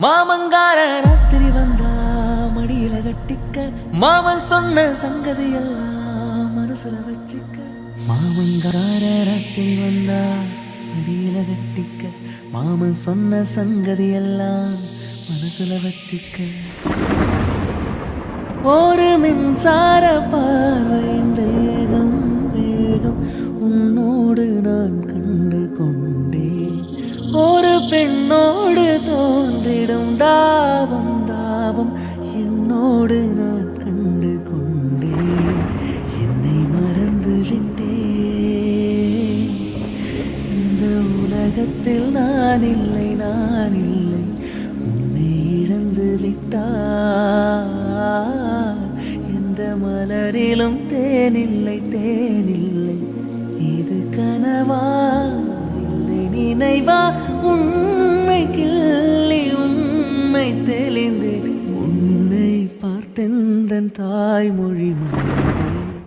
மாமங்கார ராத்திரி வந்தா மடியில கட்டிக்க மாமன் சொன்ன சங்கதி எல்லாம் மனசுல வச்சுக்க. மாமங்கார ராத்திரி வந்தா மடியில கட்டிக்க மாமன் சொன்ன சங்கதி எல்லாம் மனசுல வச்சுக்க. ஒரு மின்சார பார்வையின் வேகம் வேகம் உன்னோடு நான் கண்டு கொண்டேன். ஒரு பெண்ணோடு தோன்றிடும் தாபம் தாபம் என்னோடு நான் கண்டு கொண்டேன். என்னை மறந்து விட்டேன். இந்த உலகத்தில் நான் இல்லை நான் இல்லை உன்னை இழந்து விட்டார். எந்த மலரிலும் தேனில்லை தேனில்லை இது கனவா இல்லை நினைவா. உண்மை கிள்ளி உண்மை தெளிந்து உன்னை பார்த்தெந்தன் தாய்மொழி மறந்தேன்.